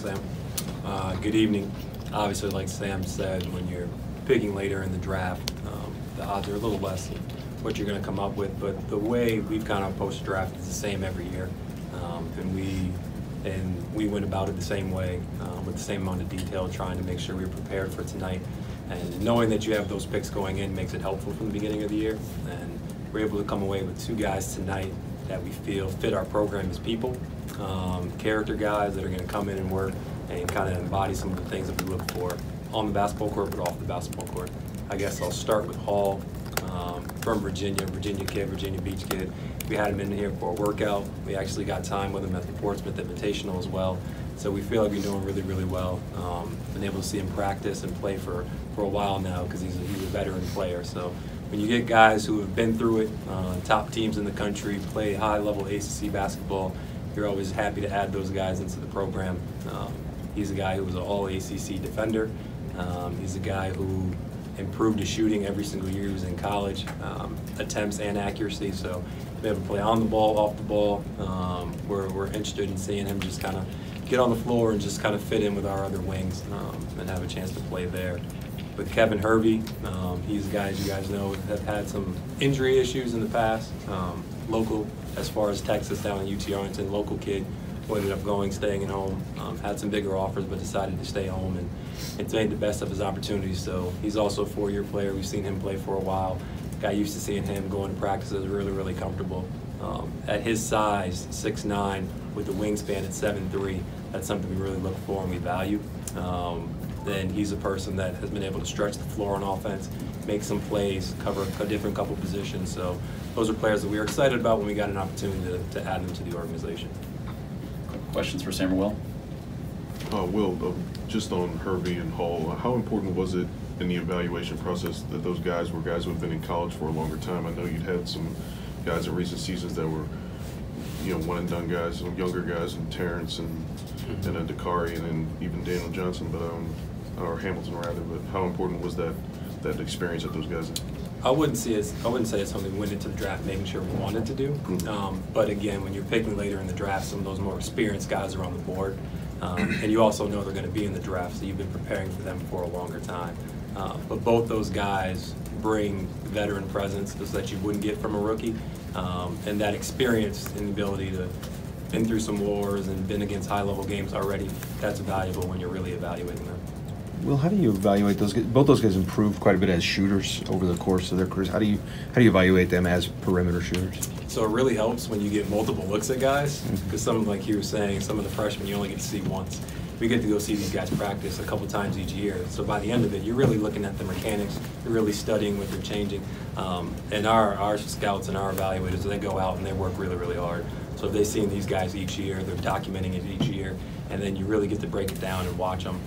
Sam. Good evening. Obviously, like Sam said, when you're picking later in the draft, the odds are a little less than what you're going to come up with. But the way we've kind of approached the draft is the same every year, and we went about it the same way, with the same amount of detail, trying to make sure we were prepared for tonight. And knowing that you have those picks going in makes it helpful from the beginning of the year. And we're able to come away with two guys tonight that we feel fit our program as people, character guys that are going to come in and work and kind of embody some of the things that we look for on the basketball court, but off the basketball court. I guess I'll start with Hall, from Virginia kid, Virginia Beach kid. We had him in here for a workout. We actually got time with him at the Portsmouth Invitational as well. So we feel like we know him really, really well. Been able to see him practice and play for a while now because he's a veteran player. So when you get guys who have been through it, top teams in the country, play high-level ACC basketball, you're always happy to add those guys into the program. He's a guy who was an all-ACC defender. He's a guy who improved his shooting every single year he was in college, attempts and accuracy. So be able to play on the ball, off the ball. We're interested in seeing him just kind of get on the floor and just kind of fit in with our other wings and have a chance to play there. With Kevin Hervey, he's a guy, as you guys know, have had some injury issues in the past. Local, as far as Texas, down in UT-Arlington, local kid who ended up staying at home, had some bigger offers but decided to stay home and made the best of his opportunities. So he's also a four-year player. We've seen him play for a while. Got used to seeing him going to practices, really, really comfortable. At his size, 6'9", with the wingspan at 7'3", that's something we really look for and we value. Then he's a person that has been able to stretch the floor on offense, make some plays, cover a different couple positions. So those are players that we were excited about when we got an opportunity to add them to the organization. Questions for Sam or Will? Will, just on Hervey and Hall, how important was it in the evaluation process that those guys were guys who have been in college for a longer time? I know you'd had some guys in recent seasons that were, one-and-done guys, some younger guys, and Terrence and Dakari, and then even Daniel Johnson, or Hamilton rather. But how important was that experience that those guys had? I wouldn't say it's something we went into the draft making sure we wanted to do. But again, when you're picking later in the draft, some of those more experienced guys are on the board. And you also know they're going to be in the draft, so you've been preparing for them for a longer time. But both those guys bring veteran presence that you wouldn't get from a rookie, and that experience and the ability to been through some wars and been against high-level games already. That's valuable when you're really evaluating them. Will, how do you evaluate those guys? Both those guys improved quite a bit as shooters over the course of their careers. How do you evaluate them as perimeter shooters? So it really helps when you get multiple looks at guys, because some, like he was saying, some of the freshmen you only get to see once. We get to go see these guys practice a couple times each year. So by the end of it, you're really looking at the mechanics. You're really studying what they're changing. And our scouts and our evaluators, they go out and they work really, really hard. So if they've seen these guys each year, they're documenting it each year, and then you really get to break it down and watch them.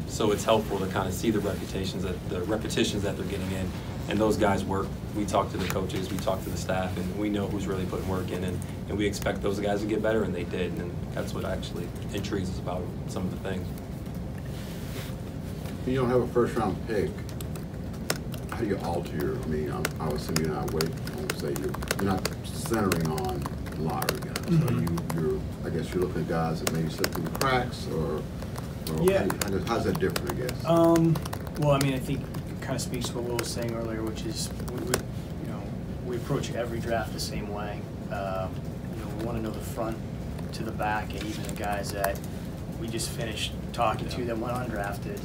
So it's helpful to kind of see the repetitions that they're getting in. And those guys work. We talk to the coaches, we talk to the staff, and we know who's really putting work in, and we expect those guys to get better, and they did. And that's what actually intrigues us about some of the things. You don't have a first-round pick. How do you alter your? I mean, I would assume you're not you're not centering on lottery guys. So I guess you're looking at guys that maybe slip through the cracks, or yeah. How's that different? I guess. Well, I mean, I think it kind of speaks to what Will was saying earlier, which is we approach every draft the same way. We want to know the front to the back, and even the guys that we just finished talking to that went undrafted.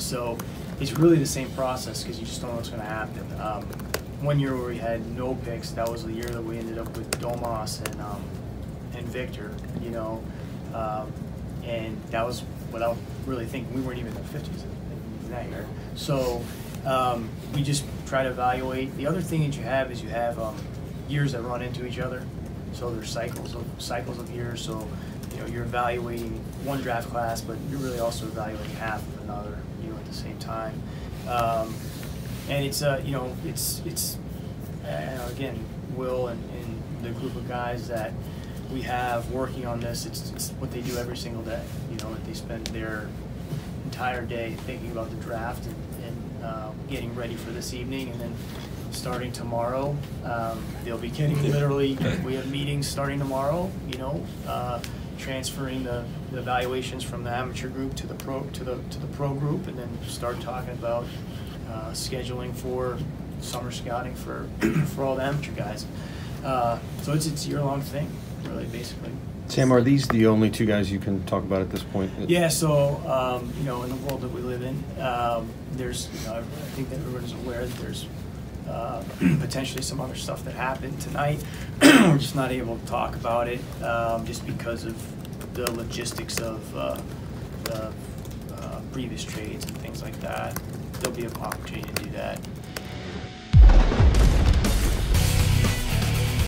So it's really the same process because you just don't know what's going to happen. One year where we had no picks, that was the year that we ended up with Domas and Victor, and that was without really thinking. We weren't even in the 50s in that year. So we just try to evaluate. The other thing that you have is you have years that run into each other. So there's cycles of years. So you're evaluating one draft class, but you're really also evaluating half of another, at the same time. And it's again, Will and the group of guys that we have working on this. It's what they do every single day. They spend their entire day thinking about the draft and getting ready for this evening, and then starting tomorrow, they'll be getting literally. We have meetings starting tomorrow. transferring the evaluations from the amateur group to the pro group, and then start talking about scheduling for summer scouting for all the amateur guys. So it's a year-long thing, really, basically. Sam, are these the only two guys you can talk about at this point? Yeah, so, you know, in the world that we live in, there's, you know, I think that everyone's aware that there's potentially some other stuff that happened tonight. We're just not able to talk about it just because of the logistics of the previous trades and things like that. There'll be an opportunity to do that